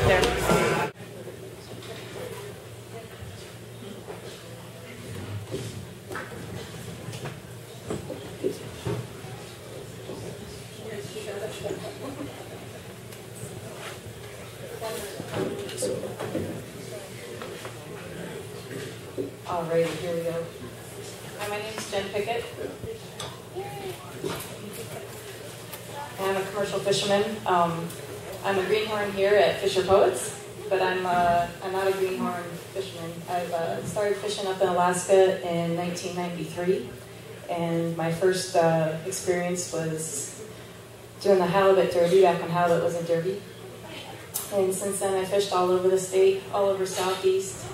there. Alrighty, here we go. Hi, my name is Pickett. I'm a commercial fisherman. I'm a greenhorn here at Fisher Poets, but I'm not a greenhorn fisherman. I've started fishing up in Alaska in 1993, and my first experience was doing the halibut derby back when halibut was a derby. And since then, I fished all over the state, all over Southeast,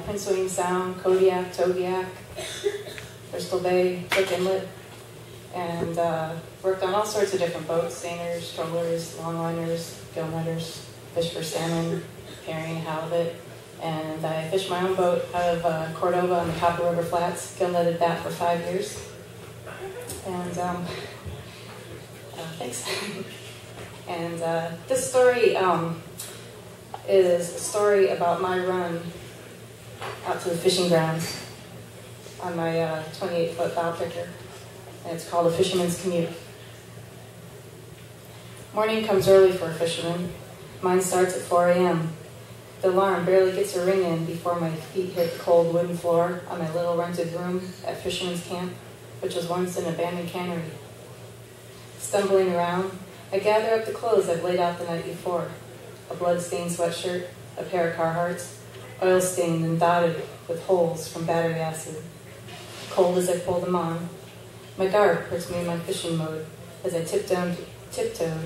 Prince William Sound, Kodiak, Togiak, Bristol Bay, Cook Inlet, and worked on all sorts of different boats: seiners, trollers, longliners, gillnetters, fish for salmon, herring, halibut. And I fished my own boat out of Cordova on the Copper River Flats, gill-netted that for 5 years. And thanks. And this story is a story about my run out to the fishing grounds on my 28-foot bow picker, and it's called A Fisherman's Commute. Morning comes early for a fisherman. Mine starts at 4 a.m. The alarm barely gets a ring in before my feet hit the cold wooden floor on my little rented room at Fisherman's Camp, which was once an abandoned cannery. Stumbling around, I gather up the clothes I've laid out the night before: a blood-stained sweatshirt, a pair of Carhartts, oil-stained and dotted with holes from battery acid. Cold as I pull them on, my garb puts me in my fishing mode as I tiptoe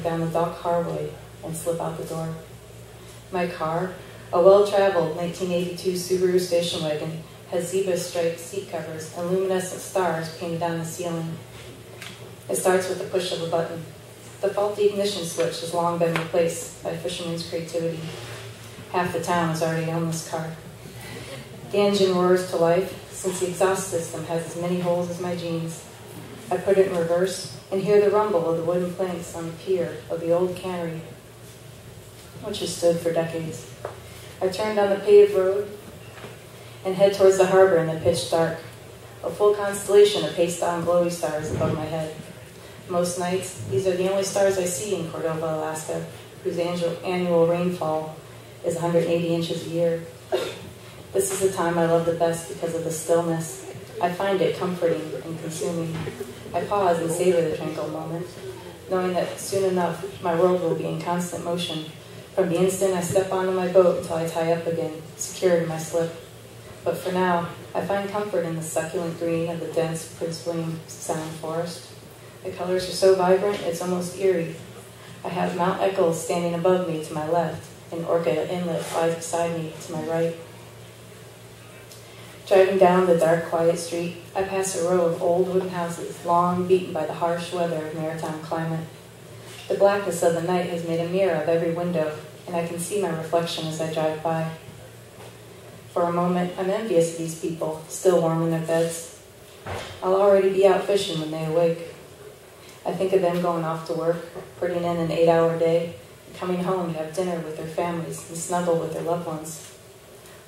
down the dock hallway and slip out the door. My car, a well-traveled 1982 Subaru station wagon, has zebra-striped seat covers and luminescent stars painted on the ceiling. It starts with the push of a button. The faulty ignition switch has long been replaced by fisherman's creativity. Half the town has already owned this car. The engine roars to life, since the exhaust system has as many holes as my jeans. I put it in reverse and hear the rumble of the wooden planks on the pier of the old cannery, which has stood for decades. I turn down the paved road and head towards the harbor in the pitch dark, a full constellation of paste-on glowy stars above my head. Most nights, these are the only stars I see in Cordova, Alaska, whose annual rainfall is 180 inches a year. This is the time I love the best because of the stillness. I find it comforting and consuming. I pause and savor the tranquil moment, knowing that soon enough my world will be in constant motion, from the instant I step onto my boat until I tie up again, secured in my slip. But for now, I find comfort in the succulent green of the dense Prince William Sound forest. The colors are so vibrant, it's almost eerie. I have Mount Eccles standing above me to my left, and Orca Inlet lies beside me to my right. Driving down the dark, quiet street, I pass a row of old wooden houses, long beaten by the harsh weather of maritime climate. The blackness of the night has made a mirror of every window, and I can see my reflection as I drive by. For a moment, I'm envious of these people, still warm in their beds. I'll already be out fishing when they awake. I think of them going off to work, putting in an 8-hour day, and coming home to have dinner with their families and snuggle with their loved ones.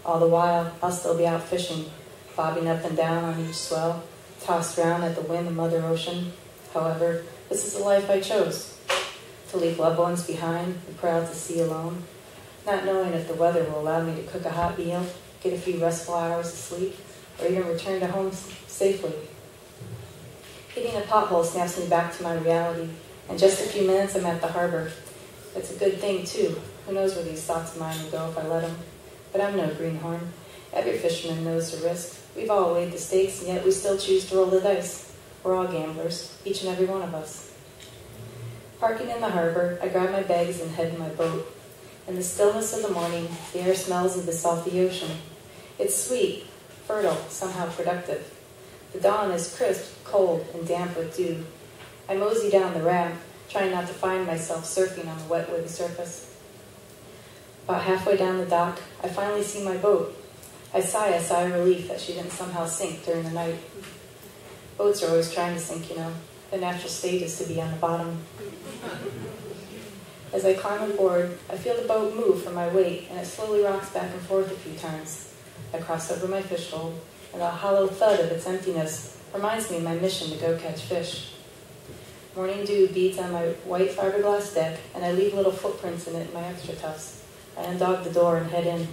All the while, I'll still be out fishing, bobbing up and down on each swell, tossed around at the wind of Mother Ocean. However, this is the life I chose, to leave loved ones behind and put out to sea alone, not knowing if the weather will allow me to cook a hot meal, get a few restful hours of sleep, or even return to home safely. Hitting a pothole snaps me back to my reality. In just a few minutes, I'm at the harbor. It's a good thing, too. Who knows where these thoughts of mine will go if I let them. But I'm no greenhorn. Every fisherman knows the risk. We've all weighed the stakes, and yet we still choose to roll the dice. We're all gamblers, each and every one of us. Parking in the harbor, I grab my bags and head to my boat. In the stillness of the morning, the air smells of the salty ocean. It's sweet, fertile, somehow productive. The dawn is crisp, cold, and damp with dew. I mosey down the ramp, trying not to find myself surfing on the wet wooden surface. About halfway down the dock, I finally see my boat. I sigh a sigh of relief that she didn't somehow sink during the night. Boats are always trying to sink, you know. The natural state is to be on the bottom. As I climb aboard, I feel the boat move from my weight, and it slowly rocks back and forth a few times. I cross over my fish hole, and the hollow thud of its emptiness reminds me of my mission to go catch fish. Morning dew beats on my white fiberglass deck, and I leave little footprints in it in my extra tufts. I undog the door and head in.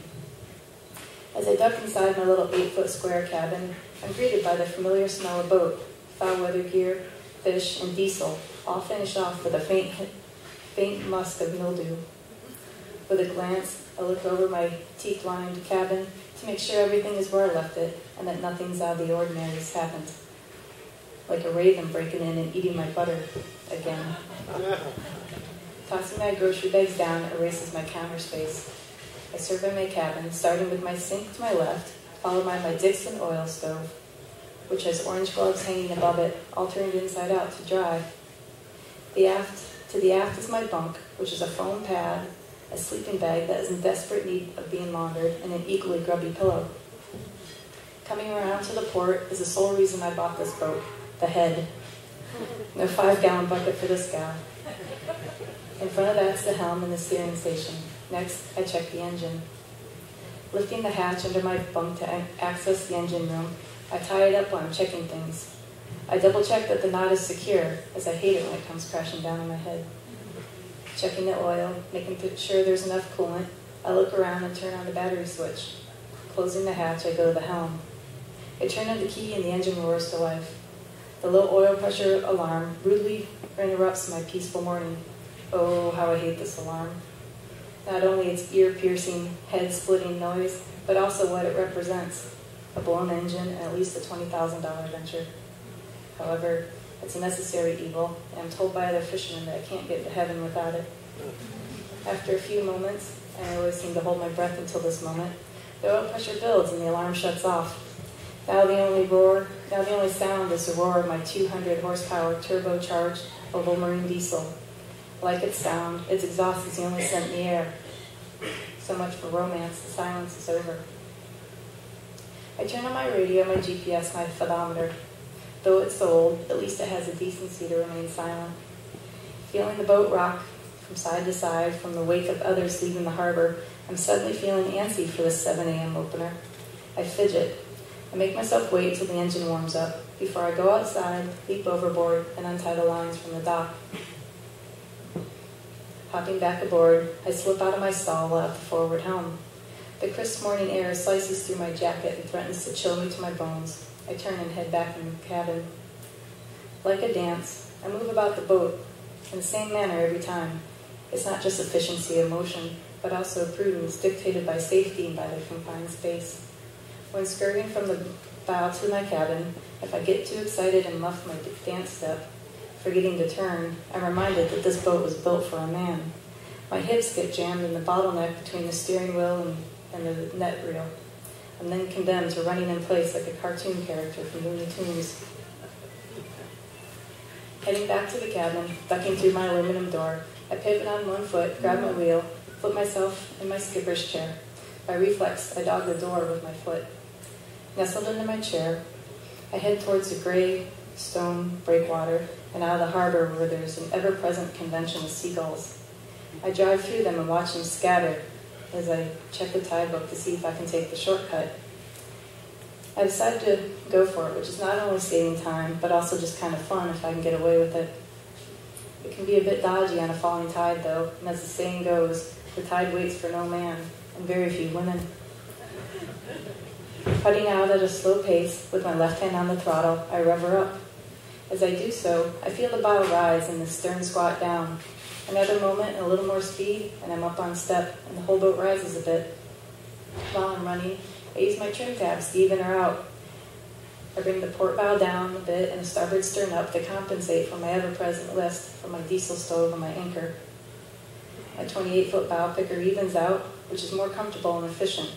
As I duck inside my little 8-foot square cabin, I'm greeted by the familiar smell of boat, foul weather gear, fish, and diesel, all finished off with a faint musk of mildew. With a glance, I look over my teak-lined cabin to make sure everything is where I left it and that nothing's out of the ordinary has happened. Like a raven breaking in and eating my butter again. Tossing my grocery bags down erases my counter space. I survey my cabin, starting with my sink to my left, followed by my Dixon oil stove, which has orange gloves hanging above it, all turned inside out to dry. To the aft is my bunk, which is a foam pad, a sleeping bag that is in desperate need of being laundered, and an equally grubby pillow. Coming around to the port is the sole reason I bought this boat, the head. No 5-gallon bucket for this gal. In front of that's the helm and the steering station. Next, I check the engine. Lifting the hatch under my bunk to access the engine room, I tie it up while I'm checking things. I double-check that the knot is secure, as I hate it when it comes crashing down on my head. Checking the oil, making sure there's enough coolant, I look around and turn on the battery switch. Closing the hatch, I go to the helm. I turn on the key and the engine roars to life. The low oil pressure alarm rudely interrupts my peaceful morning. Oh, how I hate this alarm. Not only its ear-piercing, head-splitting noise, but also what it represents. A blown engine and at least a $20,000 venture. However, it's a necessary evil, and I'm told by other fishermen that I can't get to heaven without it. After a few moments, and I always seem to hold my breath until this moment, the oil pressure builds and the alarm shuts off. Now the only sound is the roar of my 200 horsepower turbocharged oval marine diesel. Like its sound, its exhaust is the only scent in the air. So much for romance, the silence is over. I turn on my radio, my GPS, my photometer. Though it's old, at least it has a decency to remain silent. Feeling the boat rock from side to side from the wake of others leaving the harbor, I'm suddenly feeling antsy for the 7 a.m. opener. I fidget. I make myself wait till the engine warms up before I go outside, leap overboard, and untie the lines from the dock. Hopping back aboard, I slip out of my stall at the forward helm. The crisp morning air slices through my jacket and threatens to chill me to my bones. I turn and head back in the cabin. Like a dance, I move about the boat in the same manner every time. It's not just efficiency of motion, but also prudence dictated by safety and by the confined space. When skirting from the bow to my cabin, if I get too excited and muff my dance step, forgetting to turn, I'm reminded that this boat was built for a man. My hips get jammed in the bottleneck between the steering wheel and the net reel. I'm then condemned to running in place like a cartoon character from Looney Tunes. Heading back to the cabin, ducking through my aluminum door, I pivot on one foot, grab my wheel, flip myself in my skipper's chair. By reflex, I dog the door with my foot. Nestled into my chair, I head towards the gray stone breakwater and out of the harbor where there's an ever-present convention of seagulls. I drive through them and watch them scatter as I check the tide book to see if I can take the shortcut. I decided to go for it, which is not only saving time, but also just kind of fun if I can get away with it. It can be a bit dodgy on a falling tide, though, and as the saying goes, the tide waits for no man, and very few women. Putting out at a slow pace, with my left hand on the throttle, I rev her up. As I do so, I feel the bow rise and the stern squat down. Another moment and a little more speed, and I'm up on step, and the whole boat rises a bit. While I'm running, I use my trim tabs to even her out. I bring the port bow down a bit and the starboard stern up to compensate for my ever-present list from my diesel stove and my anchor. My 28-foot bow picker evens out, which is more comfortable and efficient.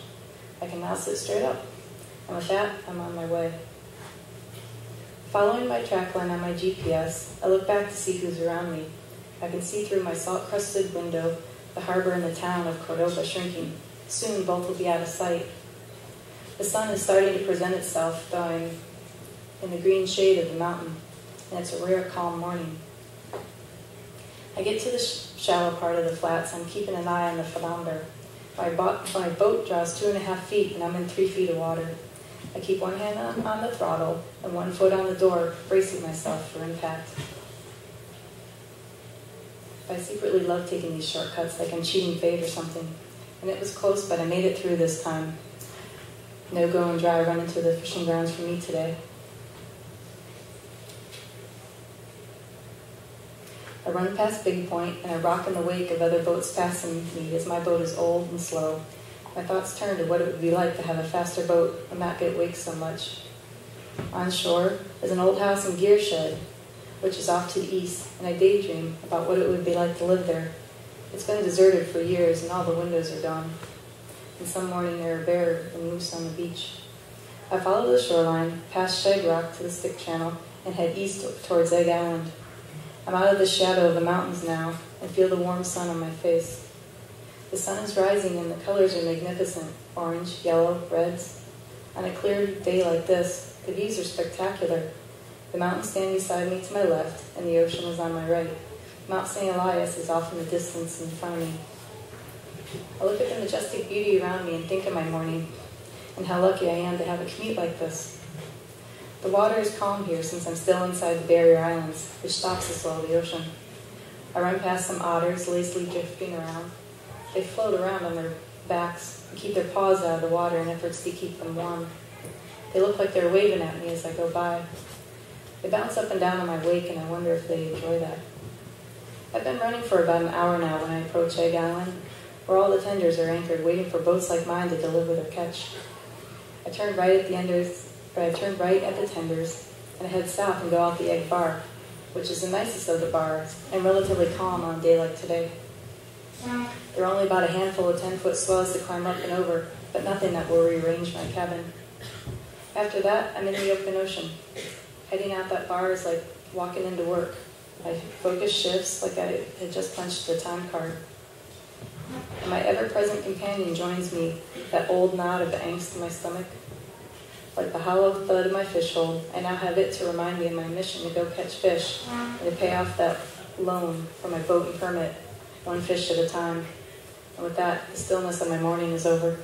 I can now sit straight up. And with that, I'm on my way. Following my track line on my GPS, I look back to see who's around me. I can see through my salt-crusted window the harbor and the town of Cordova shrinking. Soon both will be out of sight. The sun is starting to present itself, though I'm in the green shade of the mountain, and it's a rare calm morning. I get to the shallow part of the flats. I'm keeping an eye on the phonometer. My boat draws 2.5 feet, and I'm in 3 feet of water. I keep one hand on the throttle and one foot on the door, bracing myself for impact. I secretly love taking these shortcuts, like I'm cheating fate or something. And it was close, but I made it through this time. No go and dry run into the fishing grounds for me today. I run past Big Point, and I rock in the wake of other boats passing me as my boat is old and slow. My thoughts turn to what it would be like to have a faster boat and not get waked so much. On shore is an old house and gear shed, which is off to the east, and I daydream about what it would be like to live there. It's been deserted for years, and all the windows are gone. And some morning there are bear and moose on the beach. I follow the shoreline, past Shag Rock to the Stick Channel, and head east towards Egg Island. I'm out of the shadow of the mountains now, and feel the warm sun on my face. The sun is rising, and the colors are magnificent: orange, yellow, reds. On a clear day like this, the views are spectacular. The mountains stand beside me to my left, and the ocean is on my right. Mount St. Elias is off in the distance in front of me. I look at the majestic beauty around me and think of my morning, and how lucky I am to have a commute like this. The water is calm here since I'm still inside the barrier islands, which stops the swell of the ocean. I run past some otters lazily drifting around. They float around on their backs and keep their paws out of the water in efforts to keep them warm. They look like they're waving at me as I go by. They bounce up and down on my wake, and I wonder if they enjoy that. I've been running for about an hour now when I approach Egg Island, where all the tenders are anchored, waiting for boats like mine to deliver their catch. I turn right at the tenders, and I head south and go out the Egg Bar, which is the nicest of the bars, and relatively calm on a day like today. There are only about a handful of 10-foot swells to climb up and over, but nothing that will rearrange my cabin. After that, I'm in the open ocean. Heading out that bar is like walking into work. My focus shifts like I had just punched the time card. And my ever-present companion joins me, that old knot of angst in my stomach. Like the hollow thud of my fish hole, I now have it to remind me of my mission to go catch fish and to pay off that loan for my boat and permit, one fish at a time. And with that, the stillness of my morning is over.